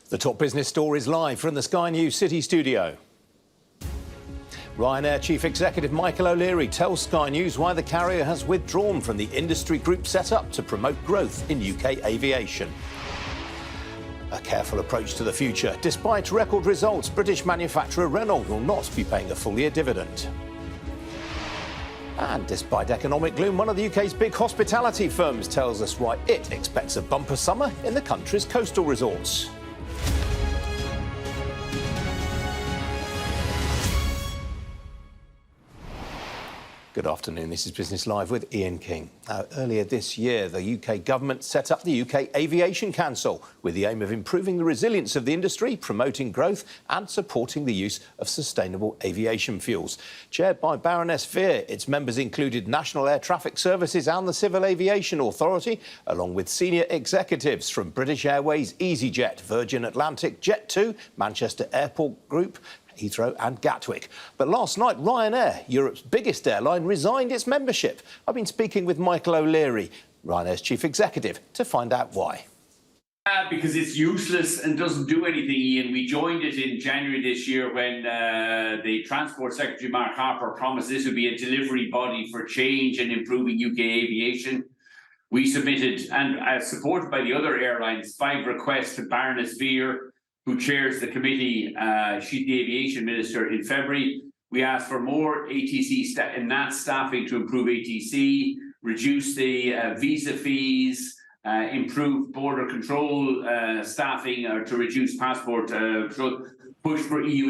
The top business stories live from the Sky News City studio. Ryanair Chief Executive Michael O'Leary tells Sky News why the carrier has withdrawn from the industry group set up to promote growth in UK aviation. A careful approach to the future. Despite record results, British manufacturer Reynolds will not be paying a full-year dividend. And despite economic gloom, one of the UK's big hospitality firms tells us why it expects a bumper summer in the country's coastal resorts. Good afternoon, this is Business Live with Ian King. Earlier this year, the UK government set up the UK Aviation Council with the aim of improving the resilience of the industry, promoting growth and supporting the use of sustainable aviation fuels. Chaired by Baroness Veer, its members included National Air Traffic Services and the Civil Aviation Authority, along with senior executives from British Airways, EasyJet, Virgin Atlantic, Jet2, Manchester Airport Group, Heathrow and Gatwick. But last night, Ryanair, Europe's biggest airline, resigned its membership. I've been speaking with Michael O'Leary, Ryanair's chief executive, to find out why. Because it's useless and doesn't do anything, Ian. We joined it in January this year when the Transport Secretary, Mark Harper, promised this would be a delivery body for change and improving UK aviation. We submitted, and supported by the other airlines, 5 requests to Baroness Veer, who chairs the committee. She's the aviation minister in February. We asked for more ATC and NAT staffing to improve ATC, reduce the visa fees, improve border control staffing to reduce passport control, push for EU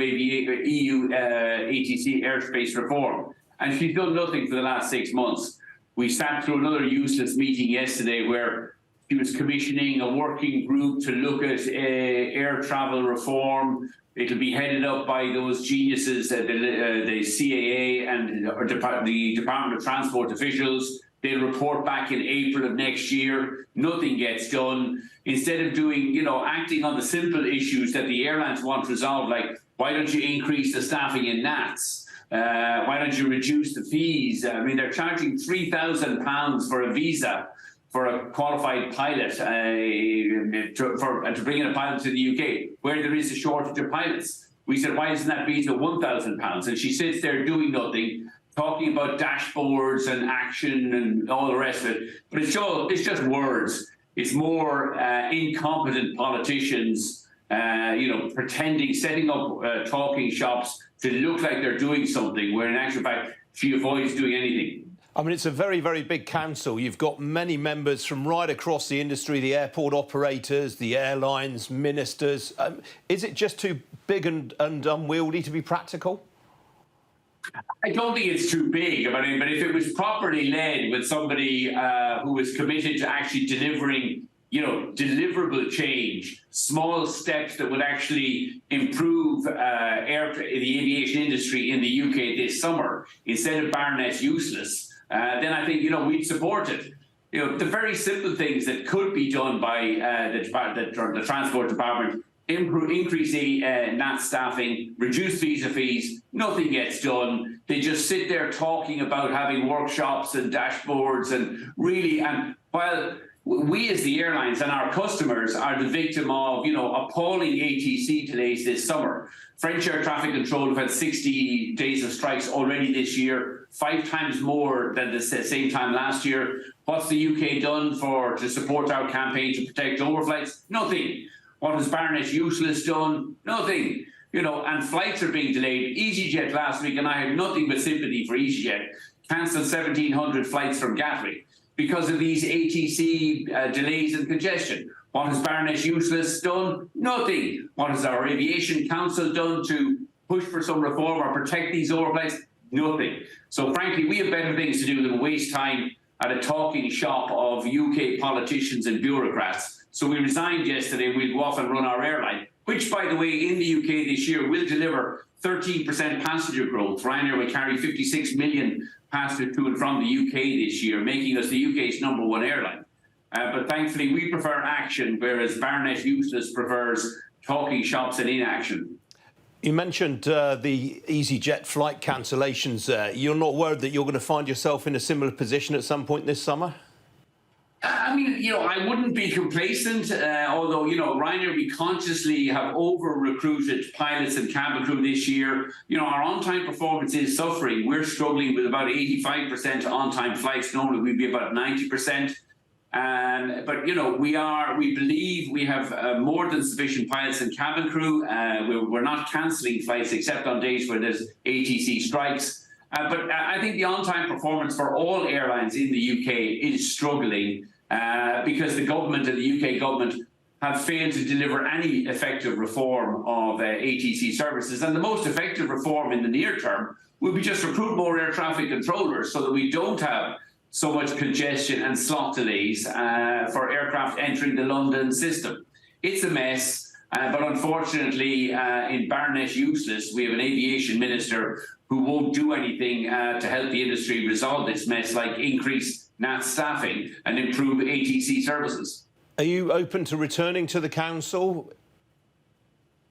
ATC airspace reform. And she's done nothing for the last 6 months. We sat through another useless meeting yesterday where she was commissioning a working group to look at air travel reform. It'll be headed up by those geniuses, the CAA and the Department of Transport officials. They'll report back in April of next year. Nothing gets done. Instead of doing, acting on the simple issues that the airlines want resolved, like why don't you increase the staffing in NATS? Why don't you reduce the fees? I mean, they're charging £3,000 for a visa for a qualified pilot, to bring in a pilot to the UK, where there is a shortage of pilots. We said, why isn't that visa £1,000? And she sits there doing nothing, talking about dashboards and action and all the rest of it. But it's just words. It's more incompetent politicians, pretending, setting up talking shops to look like they're doing something, where in actual fact, she avoids doing anything. I mean, it's a very, very big council. You've got many members from right across the industry, the airport operators, the airlines, ministers. Is it just too big and unwieldy to be practical? I don't think it's too big. I mean, but if it was properly led with somebody who was committed to actually delivering, deliverable change, small steps that would actually improve the aviation industry in the UK this summer, instead of Baroness Useless, then I think, we'd support it. The very simple things that could be done by the Transport Department: increase the NAT staffing, reduce visa fees. Nothing gets done. They just sit there talking about having workshops and dashboards, and while we as the airlines and our customers are the victim of, appalling ATC delays this summer. French air traffic control have had 60 days of strikes already this year, 5 times more than the same time last year. What's the UK done to support our campaign to protect overflights? Nothing. What has Baroness Useless done? Nothing. And flights are being delayed. EasyJet last week, and I have nothing but sympathy for EasyJet, cancelled 1,700 flights from Gatwick because of these ATC delays and congestion. What has Baroness Useless done? Nothing. What has our Aviation Council done to push for some reform or protect these overflights? Nothing. So frankly, we have better things to do than waste time at a talking shop of UK politicians and bureaucrats. So we resigned yesterday. We'll go off and run our airline, which, by the way, in the UK this year will deliver 13% passenger growth. Ryanair will carry 56 million passengers to and from the UK this year, making us the UK's #1 airline. But thankfully, we prefer action, whereas Baroness Useless prefers talking shops and inaction. You mentioned the EasyJet flight cancellations. You're not worried that you're going to find yourself in a similar position at some point this summer? I mean, I wouldn't be complacent, although, Ryanair, we consciously have over-recruited pilots and cabin crew this year. Our on-time performance is suffering. We're struggling with about 85% on-time flights. Normally, we'd be about 90%. But, we believe we have more than sufficient pilots and cabin crew. We're not cancelling flights except on days where there's ATC strikes. But I think the on-time performance for all airlines in the UK is struggling because the government and the UK government have failed to deliver any effective reform of ATC services. And the most effective reform in the near term will be just recruit more air traffic controllers so that we don't have so much congestion and slot delays for aircraft entering the London system. It's a mess, but unfortunately, in Barnett useless, we have an aviation minister who won't do anything to help the industry resolve this mess, like increase NAT staffing and improve ATC services. Are you open to returning to the council?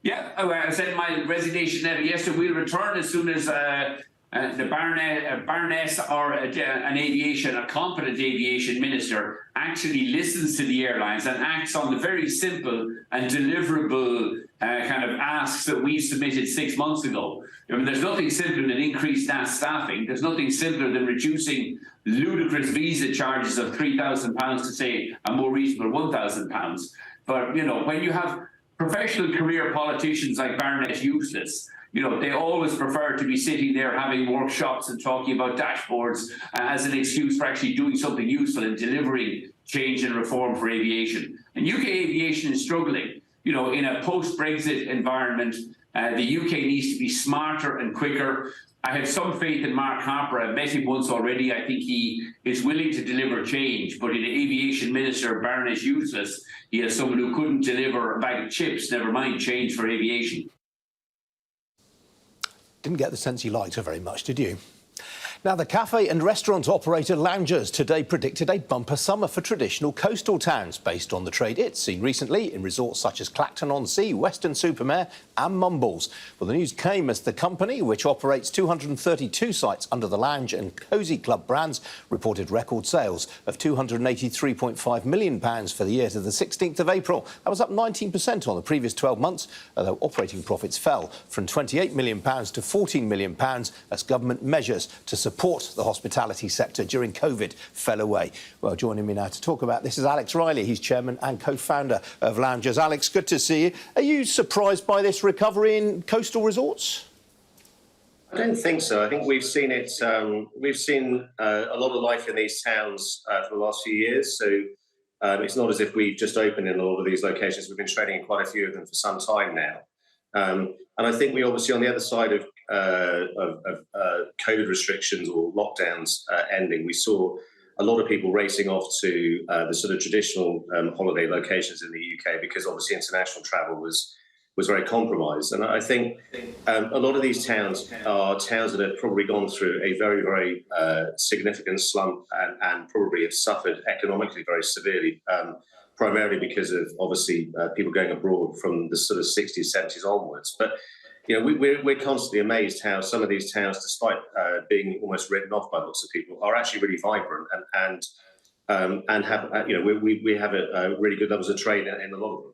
Yeah, I sent my resignation letter yesterday. We'll return as soon as the Baroness or a competent aviation minister actually listens to the airlines and acts on the very simple and deliverable kind of asks that we submitted 6 months ago. I mean, there's nothing simpler than increased NAS staffing. There's nothing simpler than reducing ludicrous visa charges of £3,000 to, say, a more reasonable £1,000. But, when you have professional career politicians like Barnett useless, they always prefer to be sitting there having workshops and talking about dashboards as an excuse for actually doing something useful and delivering change and reform for aviation. And UK aviation is struggling. In a post-Brexit environment, the UK needs to be smarter and quicker. I have some faith in Mark Harper. I've met him once already. I think he is willing to deliver change. But in an aviation minister, Baroness useless, he has someone who couldn't deliver a bag of chips, never mind change for aviation. Didn't get the sense you liked her very much, did you? Now, the cafe and restaurant operator Loungers today predicted a bumper summer for traditional coastal towns based on the trade it's seen recently in resorts such as Clacton-on-Sea, Weston-super-Mare and Mumbles. Well, the news came as the company, which operates 232 sites under the Lounge and Cosy Club brands, reported record sales of £283.5 million for the year to the 16th of April. That was up 19% on the previous 12 months, although operating profits fell from £28 million to £14 million as government measures to support the hospitality sector during COVID fell away. Well, joining me now to talk about this is Alex Riley. He's chairman and co-founder of Loungers. Alex, good to see you. Are you surprised by this recovery in coastal resorts? I don't think so. I think we've seen it. We've seen a lot of life in these towns for the last few years. So it's not as if we've just opened in a lot of these locations. We've been trading in quite a few of them for some time now. And I think we obviously, on the other side of COVID restrictions or lockdowns ending, we saw a lot of people racing off to the sort of traditional holiday locations in the UK because obviously international travel was very compromised. And I think a lot of these towns are towns that have probably gone through a very, very significant slump and probably have suffered economically very severely, primarily because of obviously people going abroad from the sort of 60s, 70s onwards. But we're constantly amazed how some of these towns, despite being almost written off by lots of people, are actually really vibrant and have we have a really good levels of trade in a lot of them.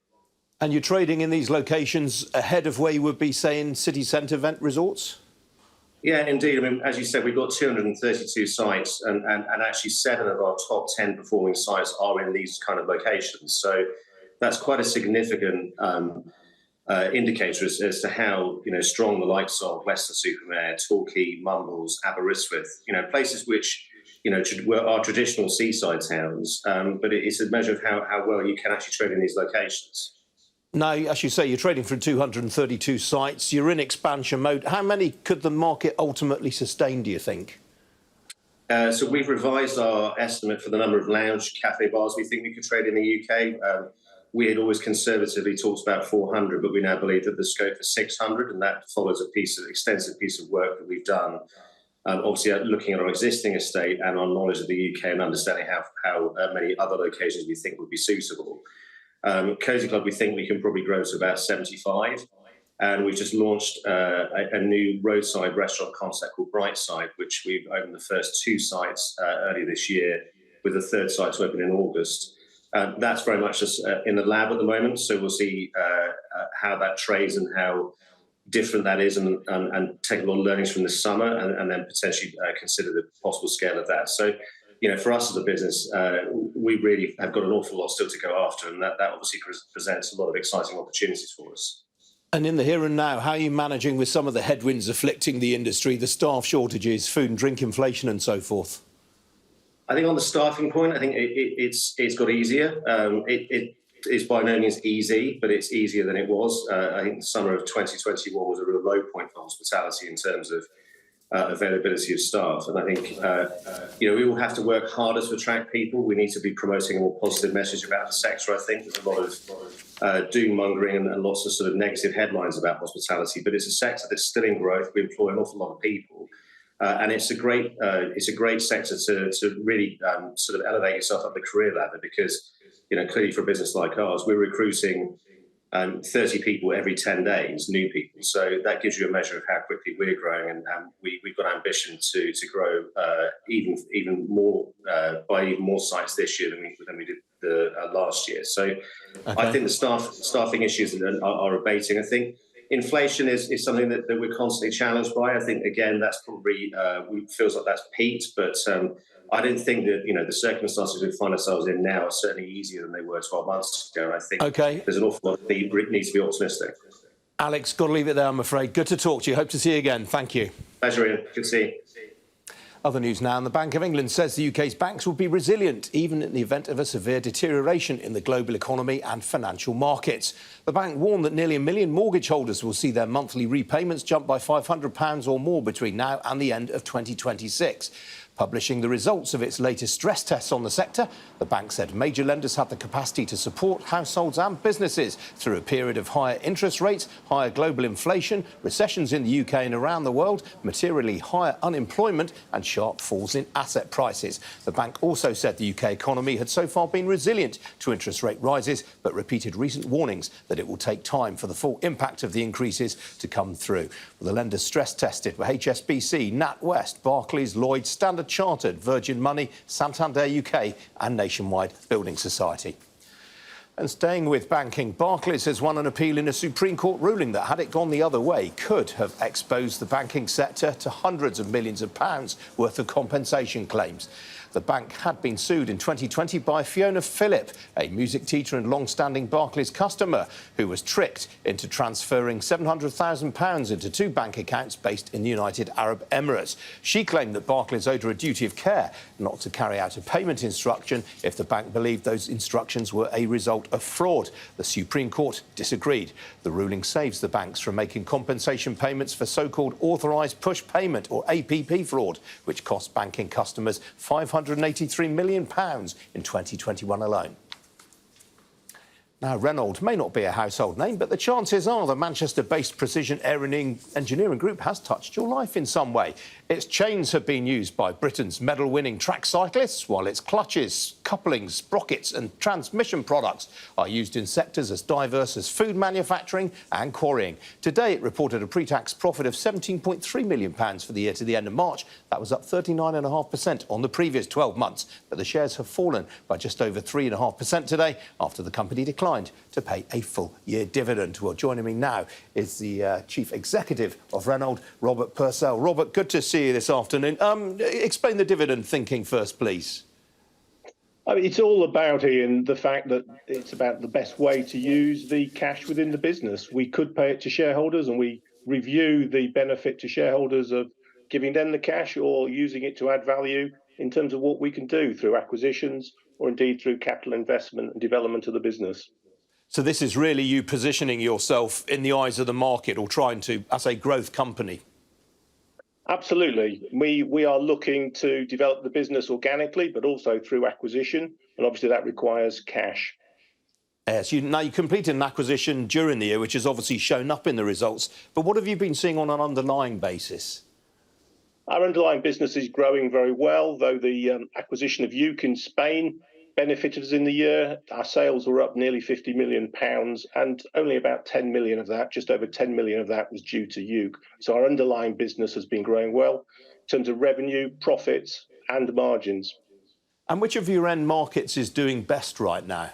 And you're trading in these locations ahead of where you would be, say, in city centre event resorts? Yeah, indeed. I mean, as you said, we've got 232 sites, and actually 7 of our top 10 performing sites are in these kind of locations. So that's quite a significant indicator as to how strong the likes of Weston-super-Mare, Torquay, Mumbles, Aberystwyth, places which are traditional seaside towns, but it's a measure of how well you can actually trade in these locations. Now, as you say, you're trading from 232 sites. You're in expansion mode. How many could the market ultimately sustain, do you think? So we've revised our estimate for the number of lounge cafe bars we think we could trade in the UK. We had always conservatively talked about 400, but we now believe that there's scope for 600, and that follows an extensive piece of work that we've done. Obviously, looking at our existing estate and our knowledge of the UK and understanding how many other locations we think would be suitable. Cosy Club, we think we can probably grow to about 75. And we've just launched a new roadside restaurant concept called Brightside, which we've opened the first 2 sites earlier this year. with a third site to open in August. That's very much just in the lab at the moment, so we'll see how that trades and how different that is, and take a lot of learnings from this summer, and then potentially consider the possible scale of that. So, for us as a business, we really have got an awful lot still to go after, and that obviously presents a lot of exciting opportunities for us. And in the here and now, how are you managing with some of the headwinds afflicting the industry, the staff shortages, food and drink inflation and so forth? I think on the staffing point, I think it's got easier. It is by no means easy, but it's easier than it was. I think the summer of 2021 was a real low point for hospitality in terms of availability of staff. And I think, we will have to work harder to attract people. We need to be promoting a more positive message about the sector. I think there's a lot of doom mongering and lots of sort of negative headlines about hospitality, but it's a sector that's still in growth. We employ an awful lot of people. And it's a great sector to really sort of elevate yourself up the career ladder, because clearly for a business like ours, we're recruiting 30 people every 10 days, new people. So that gives you a measure of how quickly we're growing, and we've got ambition to grow even more by even more sites this year than we did last year. So okay. I think the staffing issues are abating. I think inflation is something that we're constantly challenged by. I think, again, that's probably feels like that's peaked, but I don't think that the circumstances we find ourselves in now are certainly easier than they were 12 months ago. And I think there's an awful lot that needs to be optimistic. Alex, got to leave it there, I'm afraid. Good to talk to you. Hope to see you again. Thank you. Pleasure, Ian. Good to see you. Other news now, and the Bank of England says the UK's banks will be resilient even in the event of a severe deterioration in the global economy and financial markets. The bank warned that nearly 1 million mortgage holders will see their monthly repayments jump by £500 or more between now and the end of 2026. Publishing the results of its latest stress tests on the sector, the bank said major lenders have the capacity to support households and businesses through a period of higher interest rates, higher global inflation, recessions in the UK and around the world, materially higher unemployment and sharp falls in asset prices. The bank also said the UK economy had so far been resilient to interest rate rises, but repeated recent warnings that it will take time for the full impact of the increases to come through. Well, the lenders stress tested were HSBC, NatWest, Barclays, Lloyds, Standard Chartered, Virgin Money, Santander UK and Nationwide Building Society. And staying with banking, Barclays has won an appeal in a Supreme Court ruling that, had it gone the other way, could have exposed the banking sector to hundreds of millions of pounds worth of compensation claims. The bank had been sued in 2020 by Fiona Phillip, a music teacher and long-standing Barclays customer who was tricked into transferring £700,000 into two bank accounts based in the United Arab Emirates. She claimed that Barclays owed her a duty of care not to carry out a payment instruction if the bank believed those instructions were a result of fraud. The Supreme Court disagreed. The ruling saves the banks from making compensation payments for so-called authorised push payment, or APP fraud, which cost banking customers £583 million in 2021 alone. Now, Reynolds may not be a household name, but the chances are the Manchester-based precision engineering group has touched your life in some way. Its chains have been used by Britain's medal-winning track cyclists, while its clutches, couplings, sprockets and transmission products are used in sectors as diverse as food manufacturing and quarrying. Today, it reported a pre-tax profit of £17.3 million for the year to the end of March. That was up 39.5% on the previous 12 months, but the shares have fallen by just over 3.5% today after the company declined to pay a full-year dividend. Well, joining me now is the Chief Executive of Reynolds, Robert Purcell. Robert, good to see you this afternoon. Explain the dividend thinking first, please. I mean, it's all about, Ian, the fact that it's about the best way to use the cash within the business. We could pay it to shareholders, and we review the benefit to shareholders of giving them the cash or using it to add value in terms of what we can do through acquisitions or indeed through capital investment and development of the business. So this is really you positioning yourself in the eyes of the market, or trying to, as a growth company? Absolutely. We are looking to develop the business organically, but also through acquisition, and obviously that requires cash. Yes, you completed an acquisition during the year, which has obviously shown up in the results. But what have you been seeing on an underlying basis? Our underlying business is growing very well, though the acquisition of Uke in Spain benefited us in the year. Our sales were up nearly £50 million, and only about 10 million of that, just over 10 million of that, was due to Uke. So our underlying business has been growing well in terms of revenue, profits and margins. And which of your end markets is doing best right now?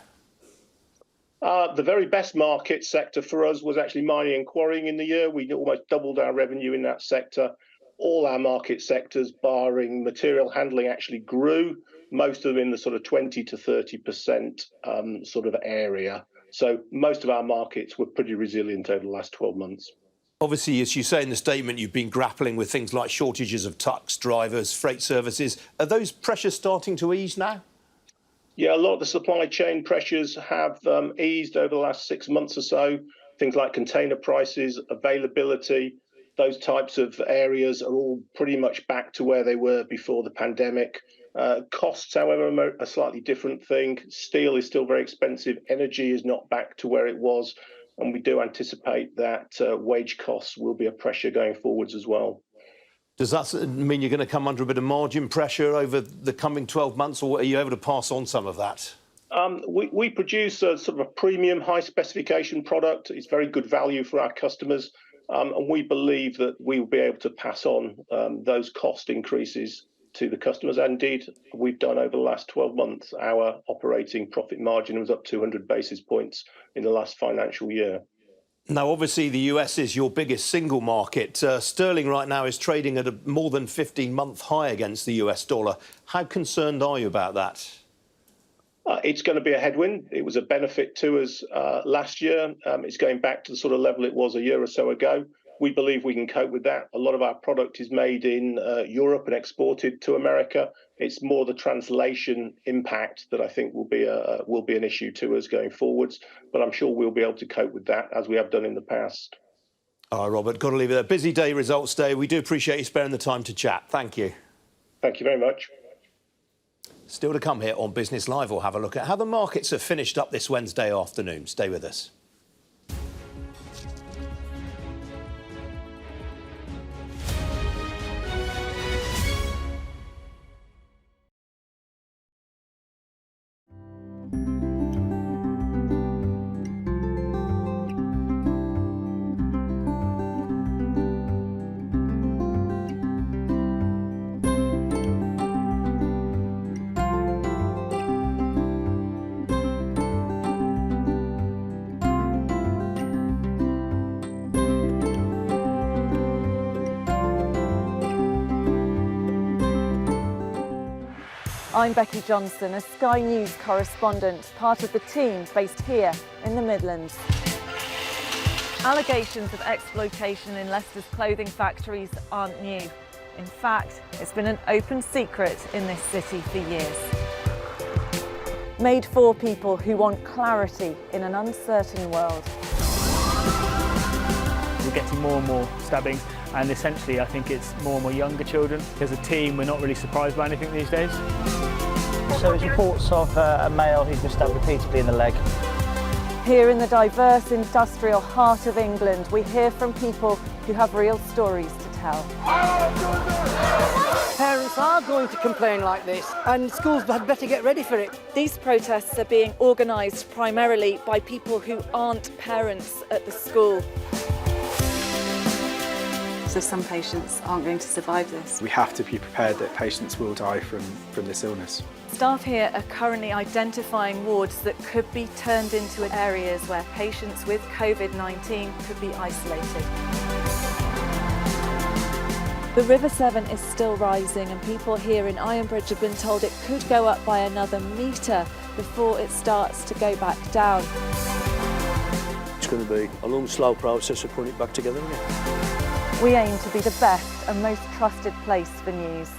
The very best market sector for us was actually mining and quarrying in the year. We almost doubled our revenue in that sector. All our market sectors, barring material handling, actually grew, most of them in the sort of 20 to 30% sort of area. So most of our markets were pretty resilient over the last 12 months. Obviously, as you say in the statement, you've been grappling with things like shortages of trucks, drivers, freight services. Are those pressures starting to ease now? Yeah, a lot of the supply chain pressures have eased over the last 6 months or so. Things like container prices, availability, those types of areas are all pretty much back to where they were before the pandemic. Costs, however, are a slightly different thing. Steel is still very expensive. Energy is not back to where it was. And we do anticipate that wage costs will be a pressure going forwards as well. Does that mean you're going to come under a bit of margin pressure over the coming 12 months, or are you able to pass on some of that? We produce a sort of a premium, high specification product. It's very good value for our customers. And we believe that we will be able to pass on those cost increases to the customers. And indeed, we've done over the last 12 months. Our operating profit margin was up 200 basis points in the last financial year. Now, obviously, the US is your biggest single market. Sterling right now is trading at a more than 15-month high against the US dollar. How concerned are you about that? It's going to be a headwind. It was a benefit to us last year. It's going back to the sort of level it was a year or so ago. We believe we can cope with that. A lot of our product is made in Europe and exported to America. It's more the translation impact that I think will be an issue to us going forwards. But I'm sure we'll be able to cope with that as we have done in the past. All right, Robert, got to leave it there. Busy day, results day. We do appreciate you sparing the time to chat. Thank you. Thank you very much. Still to come here on Business Live, we'll have a look at how the markets have finished up this Wednesday afternoon. Stay with us. I'm Becky Johnson, a Sky News correspondent, part of the team based here in the Midlands. Allegations of exploitation in Leicester's clothing factories aren't new. In fact, it's been an open secret in this city for years. Made for people who want clarity in an uncertain world. We're getting more and more stabbings, and essentially I think it's more and more younger children. As a team, we're not really surprised by anything these days. So there's reports of a male who's been stabbed repeatedly in the leg. Here in the diverse industrial heart of England, we hear from people who have real stories to tell. Parents are going to complain like this, and schools had better get ready for it. These protests are being organised primarily by people who aren't parents at the school. So some patients aren't going to survive this. We have to be prepared that patients will die from this illness. Staff here are currently identifying wards that could be turned into areas where patients with COVID-19 could be isolated. The River Severn is still rising, and people here in Ironbridge have been told it could go up by another metre before it starts to go back down. It's going to be a long, slow process of putting it back together again. We aim to be the best and most trusted place for news.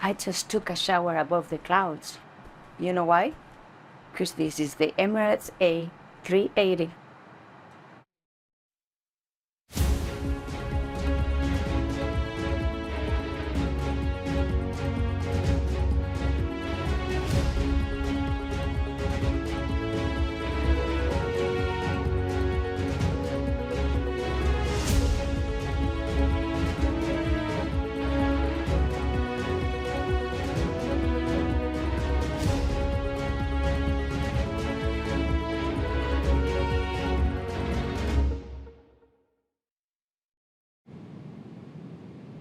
I just took a shower above the clouds. You know why? Because this is the Emirates A380.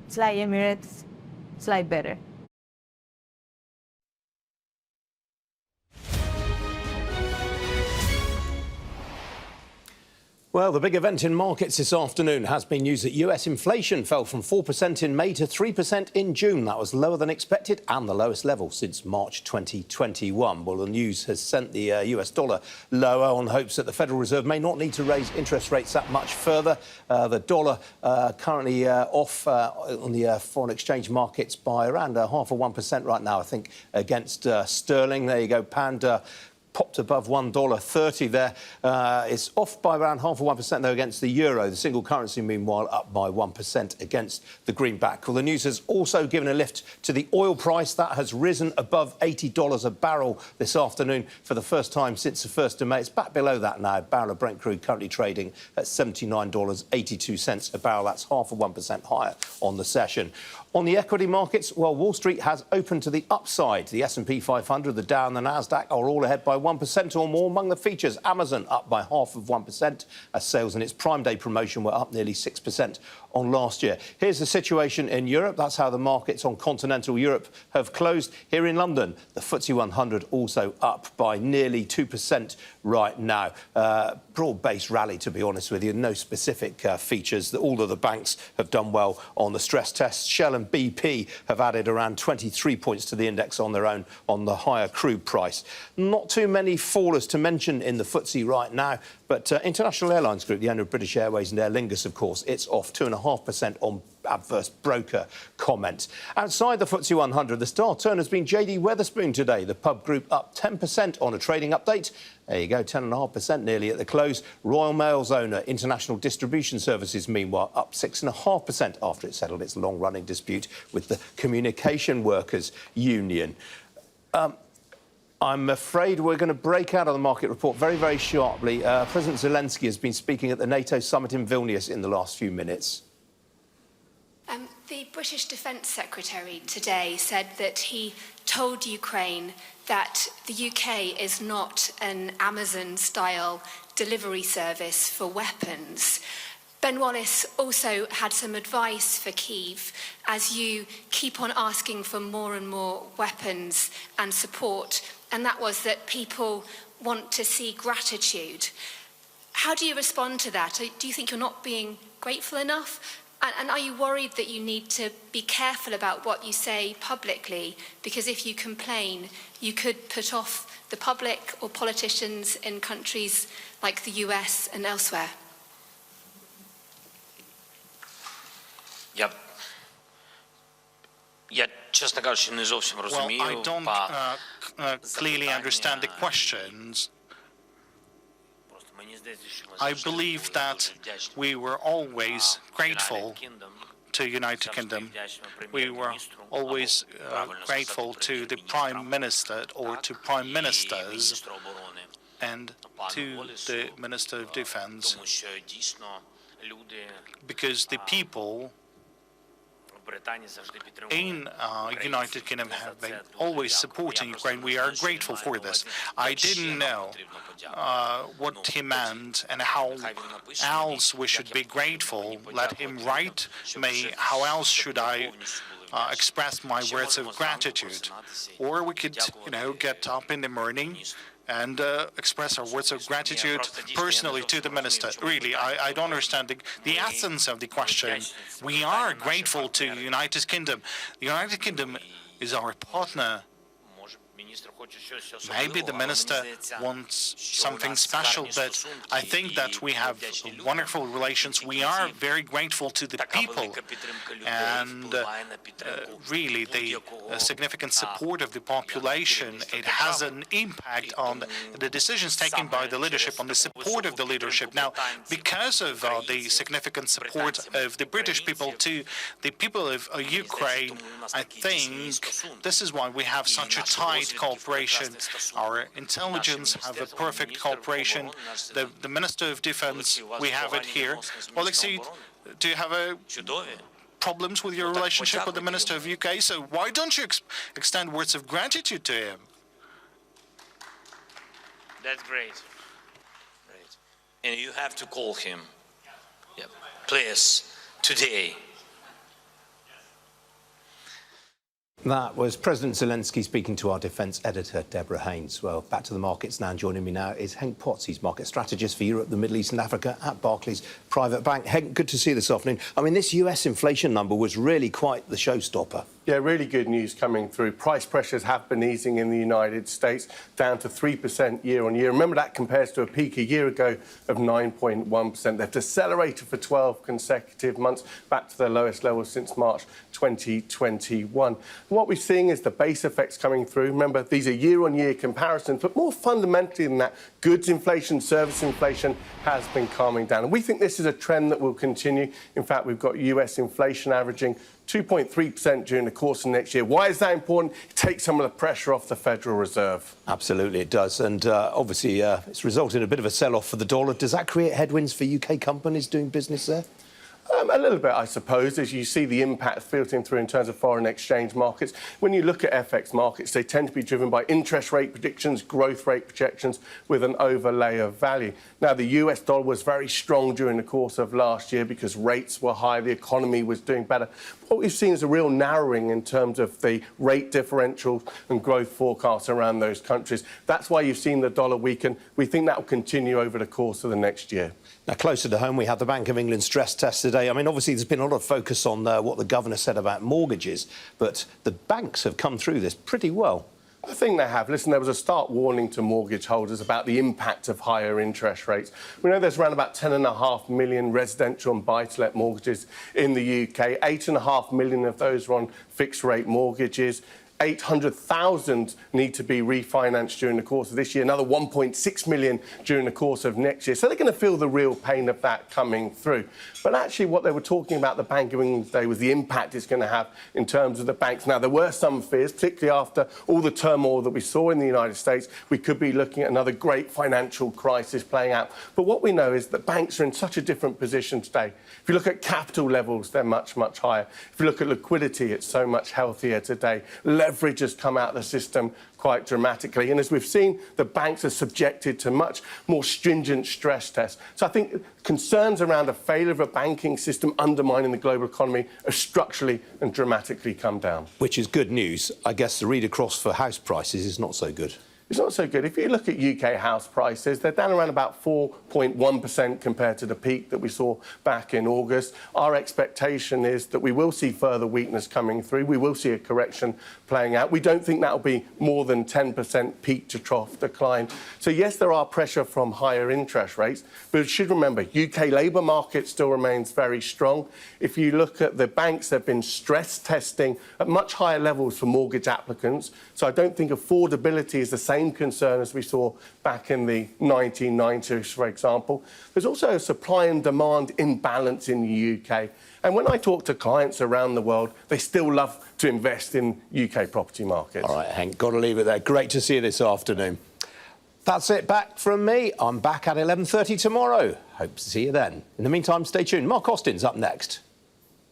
Fly Emirates, fly better. Well, the big event in markets this afternoon has been news that US inflation fell from 4% in May to 3% in June. That was lower than expected and the lowest level since March 2021. Well, the news has sent the US dollar lower on hopes that the Federal Reserve may not need to raise interest rates that much further. The dollar currently off on the foreign exchange markets by around 0.5% right now, I think, against sterling. There you go, pound popped above $1.30 there. It's off by around 0.5% though against the euro. The single currency, meanwhile, up by 1% against the greenback. Well, the news has also given a lift to the oil price. That has risen above $80 a barrel this afternoon for the first time since the 1st of May. It's back below that now. A barrel of Brent crude currently trading at $79.82 a barrel. That's 0.5% higher on the session. On the equity markets, well, Wall Street has opened to the upside. The S&P 500, the Dow and the Nasdaq are all ahead by 1% or more. Among the features, Amazon up by 0.5%, as sales in its Prime Day promotion were up nearly 6% on last year. Here's the situation in Europe. That's how the markets on continental Europe have closed. Here in London, the FTSE 100 also up by nearly 2% right now. Broad-based rally, to be honest with you. No specific features. All of the banks have done well on the stress tests. Shell and BP have added around 23 points to the index on their own on the higher crude price. Not too many fallers to mention in the FTSE right now, but International Airlines Group, the owner of British Airways and Aer Lingus, of course, it's off 2.5% on adverse broker comment. Outside the FTSE 100, the star turn has been JD Wetherspoon today. The pub group up 10% on a trading update. There you go, 10.5% nearly at the close. Royal Mail's owner, International Distribution Services, meanwhile, up 6.5% after it settled its long-running dispute with the Communication Workers Union. I'm afraid we're going to break out of the market report very, very sharply. President Zelensky has been speaking at the NATO summit in Vilnius in the last few minutes. The British Defence Secretary today said that he told Ukraine that the UK is not an Amazon-style delivery service for weapons. Ben Wallace also had some advice for Kyiv as you keep on asking for more and more weapons and support, and that was that people want to see gratitude. How do you respond to that? Do you think you're not being grateful enough? And are you worried that you need to be careful about what you say publicly? Because if you complain, you could put off the public or politicians in countries like the US and elsewhere. Well, I don't clearly understand the questions. I believe that we were always grateful to United Kingdom. We were always grateful to the Prime Minister or to Prime Ministers and to the Minister of Defence, because the people in United Kingdom have been always supporting Ukraine. We are grateful for this. I didn't know what he meant and how else we should be grateful. Let him write me. How else should I express my words of gratitude? Or we could, get up in the morning and express our words of gratitude personally to the minister. Really, I don't understand the essence of the question. We are grateful to the United Kingdom. The United Kingdom is our partner. Maybe the minister wants something special, but I think that we have wonderful relations. We are very grateful to the people, and really the significant support of the population. It has an impact on the decisions taken by the leadership, on the support of the leadership. Now, because of the significant support of the British people to the people of Ukraine, I think this is why we have such a tight cooperation. Our intelligence have a perfect cooperation. The Minister of Defense, we have it here. Alexei, do you have problems with your relationship with the Minister of UK? So why don't you extend words of gratitude to him? That's great. Great. And you have to call him. Yep. Please, today. That was President Zelensky speaking to our defence editor, Deborah Haynes. Well, back to the markets now. Joining me now is Henk Potts. He's market strategist for Europe, the Middle East and Africa at Barclays Private Bank. Henk, good to see you this afternoon. I mean, this US inflation number was really quite the showstopper. Yeah, really good news coming through. Price pressures have been easing in the United States, down to 3% year on year. Remember, that compares to a peak a year ago of 9.1%. They've decelerated for 12 consecutive months, back to their lowest level since March 2021. What we're seeing is the base effects coming through. Remember, these are year-on-year comparisons, but more fundamentally than that, goods inflation, service inflation has been calming down. And we think this is a trend that will continue. In fact, we've got US inflation averaging 2.3% during the course of next year. Why is that important? It takes some of the pressure off the Federal Reserve. Absolutely, it does. And obviously, it's resulted in a bit of a sell-off for the dollar. Does that create headwinds for UK companies doing business there? A little bit, I suppose, as you see the impact filtering through in terms of foreign exchange markets. When you look at FX markets, they tend to be driven by interest rate predictions, growth rate projections with an overlay of value. Now, the US dollar was very strong during the course of last year because rates were high, the economy was doing better. What we've seen is a real narrowing in terms of the rate differential and growth forecasts around those countries. That's why you've seen the dollar weaken. We think that will continue over the course of the next year. Now, closer to home, we had the Bank of England stress test today. I mean, obviously, there's been a lot of focus on what the governor said about mortgages, but the banks have come through this pretty well. I think they have. Listen, there was a stark warning to mortgage holders about the impact of higher interest rates. We know there's around about 10.5 million residential and buy-to-let mortgages in the UK. 8.5 million of those are on fixed-rate mortgages. 800,000 need to be refinanced during the course of this year, another 1.6 million during the course of next year. So they're going to feel the real pain of that coming through. But actually what they were talking about the Bank of England today was the impact it's going to have in terms of the banks. Now, there were some fears, particularly after all the turmoil that we saw in the United States, we could be looking at another great financial crisis playing out. But what we know is that banks are in such a different position today. If you look at capital levels, they're much, much higher. If you look at liquidity, it's so much healthier today. Leverage has come out of the system quite dramatically. And as we've seen, the banks are subjected to much more stringent stress tests. So I think concerns around a failure of a banking system undermining the global economy are structurally and dramatically come down. Which is good news. I guess the read across for house prices is not so good. It's not so good. If you look at UK house prices, they're down around about 4.1% compared to the peak that we saw back in August. Our expectation is that we will see further weakness coming through. We will see a correction playing out. We don't think that will be more than 10% peak to trough decline. So, yes, there are pressure from higher interest rates, but you should remember, UK labour market still remains very strong. If you look at the banks, they've been stress testing at much higher levels for mortgage applicants. So I don't think affordability is the same concern as we saw back in the 1990s, for example. There's also a supply and demand imbalance in the UK. And when I talk to clients around the world, they still love to invest in UK property markets. All right, Henk, got to leave it there. Great to see you this afternoon. That's it back from me. I'm back at 11:30 tomorrow. Hope to see you then. In the meantime, stay tuned. Mark Austin's up next.